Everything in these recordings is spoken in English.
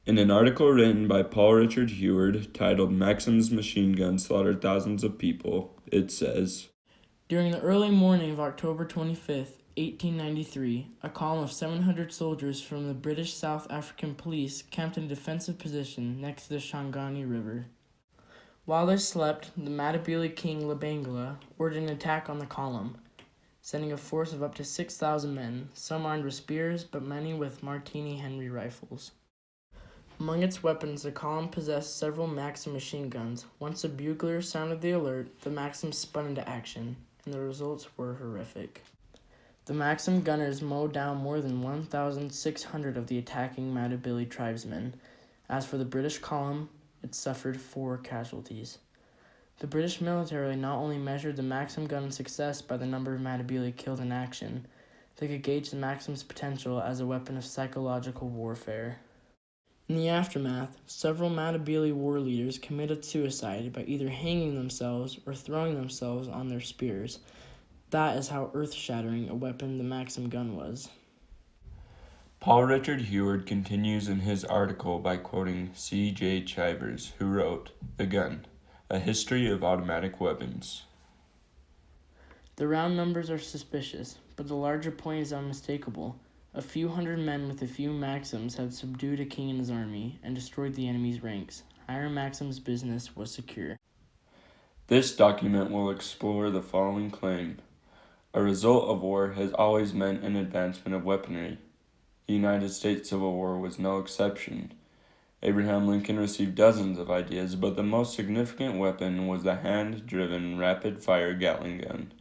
In an article written by Paul Richard Heward titled Maxim's Machine Gun Slaughtered Thousands of People, it says, During the early morning of October 25th, 1893, a column of 700 soldiers from the British South African Police camped in a defensive position next to the Shangani River. While they slept, the Matabele king Labangula ordered an attack on the column, sending a force of up to 6,000 men, some armed with spears, but many with Martini Henry rifles. Among its weapons, the column possessed several Maxim machine guns. Once the bugler sounded the alert, the Maxim spun into action, and the results were horrific. The Maxim gunners mowed down more than 1,600 of the attacking Matabele tribesmen. As for the British column, it suffered 4 casualties. The British military not only measured the Maxim gun's success by the number of Matabele killed in action, they could gauge the Maxim's potential as a weapon of psychological warfare. In the aftermath, several Matabele war leaders committed suicide by either hanging themselves or throwing themselves on their spears. That is how earth-shattering a weapon the Maxim gun was. Paul Richard Heward continues in his article by quoting C.J. Chivers, who wrote, "The Gun, A History of Automatic Weapons." The round numbers are suspicious, but the larger point is unmistakable. A few hundred men with a few Maxims had subdued a king and his army and destroyed the enemy's ranks. Hiram Maxim's business was secure. This document will explore the following claim. A result of war has always meant an advancement of weaponry. The United States Civil War was no exception. Abraham Lincoln received dozens of ideas, but the most significant weapon was the hand-driven rapid-fire Gatling gun.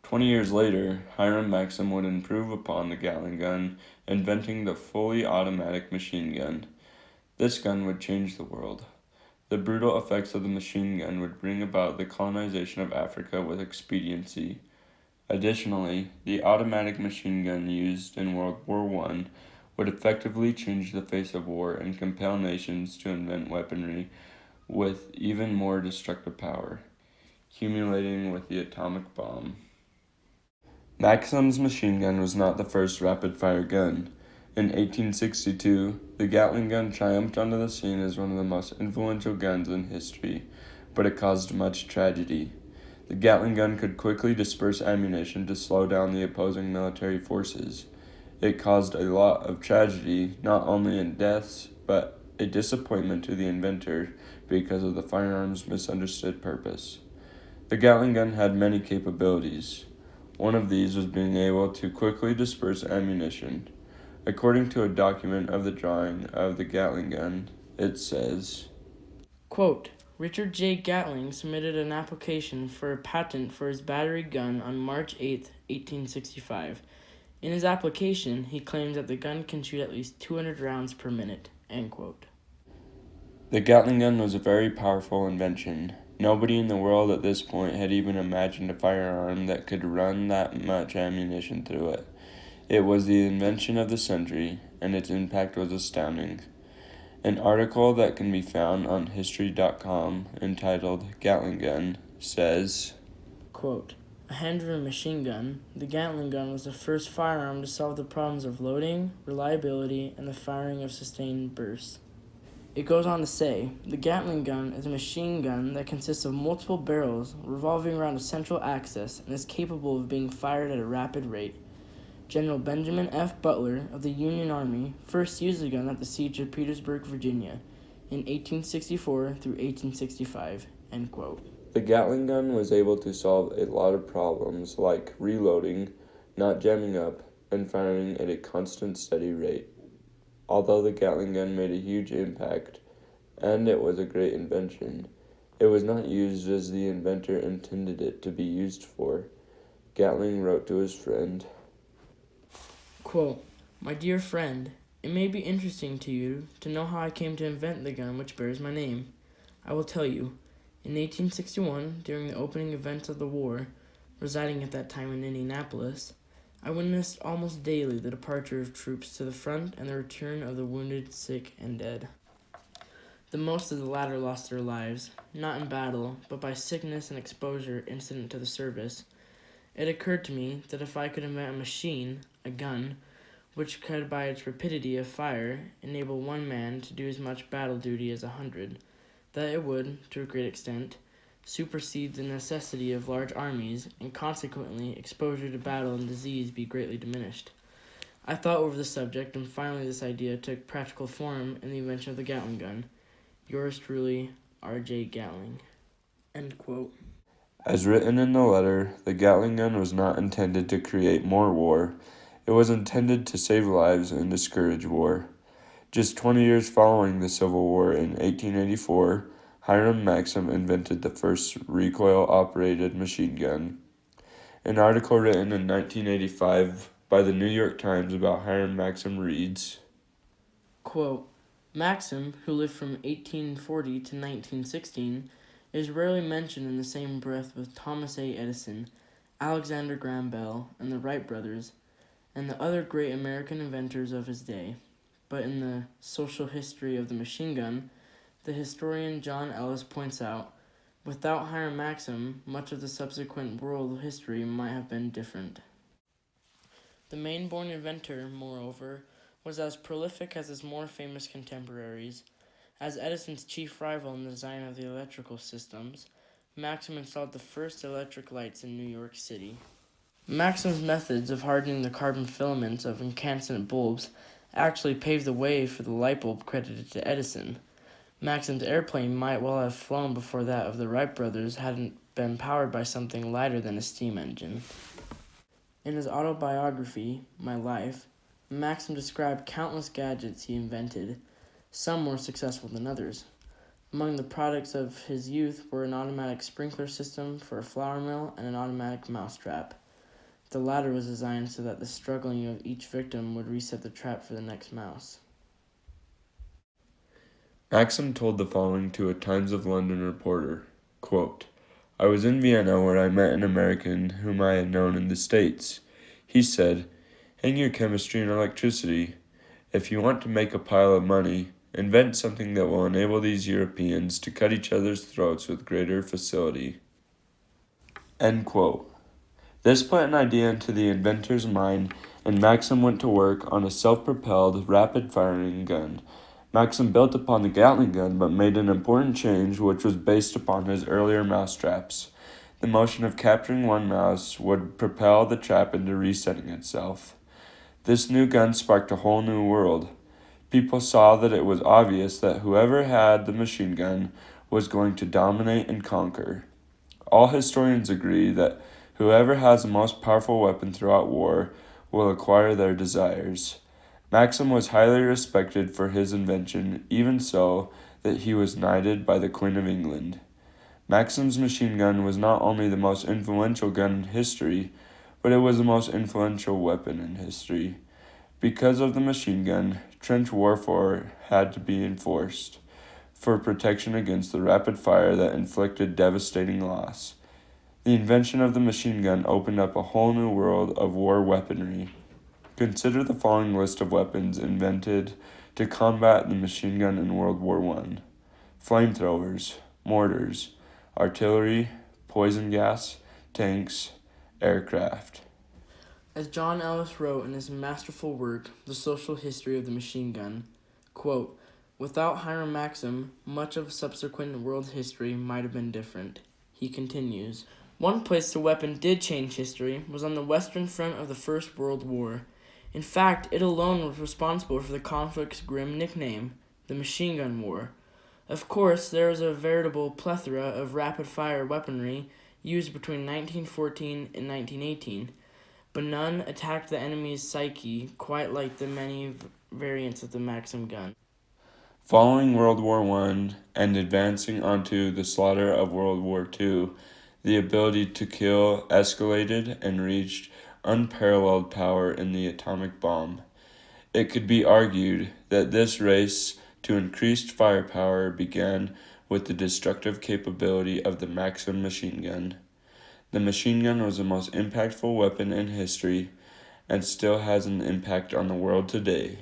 20 years later, Hiram Maxim would improve upon the Gatling gun, inventing the fully automatic machine gun. This gun would change the world. The brutal effects of the machine gun would bring about the colonization of Africa with expediency. Additionally, the automatic machine gun used in World War I would effectively change the face of war and compel nations to invent weaponry with even more destructive power, culminating with the atomic bomb. Maxim's machine gun was not the first rapid-fire gun. In 1862, the Gatling gun triumphed onto the scene as one of the most influential guns in history, but it caused much tragedy. The Gatling gun could quickly disperse ammunition to slow down the opposing military forces. It caused a lot of tragedy, not only in deaths, but a disappointment to the inventor because of the firearm's misunderstood purpose. The Gatling gun had many capabilities. One of these was being able to quickly disperse ammunition. According to a document of the drawing of the Gatling gun, it says, Quote, Richard J. Gatling submitted an application for a patent for his battery gun on March 8, 1865. In his application, he claimed that the gun can shoot at least 200 rounds per minute. End quote. The Gatling gun was a very powerful invention. Nobody in the world at this point had even imagined a firearm that could run that much ammunition through it. It was the invention of the century, and its impact was astounding. An article that can be found on history.com entitled Gatling Gun says, Quote, a hand-driven machine gun, the Gatling gun was the first firearm to solve the problems of loading, reliability, and the firing of sustained bursts. It goes on to say, the Gatling gun is a machine gun that consists of multiple barrels revolving around a central axis and is capable of being fired at a rapid rate. General Benjamin F. Butler of the Union Army first used the gun at the Siege of Petersburg, Virginia, in 1864 through 1865. End quote. The Gatling gun was able to solve a lot of problems like reloading, not jamming up, and firing at a constant, steady rate. Although the Gatling gun made a huge impact, and it was a great invention, it was not used as the inventor intended it to be used for. Gatling wrote to his friend, Quote, my dear friend, it may be interesting to you to know how I came to invent the gun which bears my name. I will tell you. In 1861, during the opening events of the war, residing at that time in Indianapolis, I witnessed almost daily the departure of troops to the front and the return of the wounded, sick, and dead. The most of the latter lost their lives, not in battle, but by sickness and exposure incident to the service. It occurred to me that if I could invent a machine, a gun, which could, by its rapidity of fire, enable one man to do as much battle duty as 100, that it would, to a great extent, supersede the necessity of large armies, and consequently exposure to battle and disease be greatly diminished. I thought over the subject, and finally this idea took practical form in the invention of the Gatling gun. Yours truly, R.J. Gatling. End quote. As written in the letter, the Gatling gun was not intended to create more war. It was intended to save lives and discourage war. Just 20 years following the Civil War in 1884, Hiram Maxim invented the first recoil-operated machine gun. An article written in 1985 by the New York Times about Hiram Maxim reads, quote, Maxim, who lived from 1840 to 1916, is rarely mentioned in the same breath with Thomas A. Edison, Alexander Graham Bell, and the Wright brothers, and the other great American inventors of his day. But in the social history of the machine gun, the historian John Ellis points out, without Hiram Maxim, much of the subsequent world history might have been different. The Maine-born inventor, moreover, was as prolific as his more famous contemporaries. As Edison's chief rival in the design of the electrical systems, Maxim installed the first electric lights in New York City. Maxim's methods of hardening the carbon filaments of incandescent bulbs actually paved the way for the light bulb credited to Edison. Maxim's airplane might well have flown before that of the Wright brothers hadn't been powered by something lighter than a steam engine. In his autobiography, My Life, Maxim described countless gadgets he invented, some more successful than others. Among the products of his youth were an automatic sprinkler system for a flour mill and an automatic mousetrap. The latter was designed so that the struggling of each victim would reset the trap for the next mouse. Maxim told the following to a Times of London reporter, quote, I was in Vienna where I met an American whom I had known in the States. He said, hang your chemistry and electricity. If you want to make a pile of money, invent something that will enable these Europeans to cut each other's throats with greater facility. End quote. This put an idea into the inventor's mind, and Maxim went to work on a self-propelled, rapid-firing gun. Maxim built upon the Gatling gun, but made an important change which was based upon his earlier mousetraps. The motion of capturing one mouse would propel the trap into resetting itself. This new gun sparked a whole new world. People saw that it was obvious that whoever had the machine gun was going to dominate and conquer. All historians agree that whoever has the most powerful weapon throughout war will acquire their desires. Maxim was highly respected for his invention, even so that he was knighted by the Queen of England. Maxim's machine gun was not only the most influential gun in history, but it was the most influential weapon in history. Because of the machine gun, trench warfare had to be enforced for protection against the rapid fire that inflicted devastating loss. The invention of the machine gun opened up a whole new world of war weaponry. Consider the following list of weapons invented to combat the machine gun in World War I. Flamethrowers, mortars, artillery, poison gas, tanks, aircraft. As John Ellis wrote in his masterful work, The Social History of the Machine Gun, quote, without Hiram Maxim, much of subsequent world history might have been different. He continues, one place the weapon did change history was on the Western Front of the First World War. In fact, it alone was responsible for the conflict's grim nickname, the Machine Gun War. Of course, there was a veritable plethora of rapid-fire weaponry used between 1914 and 1918, but none attacked the enemy's psyche quite like the many variants of the Maxim gun. Following World War I and advancing onto the slaughter of World War II, the ability to kill escalated and reached unparalleled power in the atomic bomb. It could be argued that this race to increased firepower began with the destructive capability of the Maxim machine gun. The machine gun was the most impactful weapon in history and still has an impact on the world today.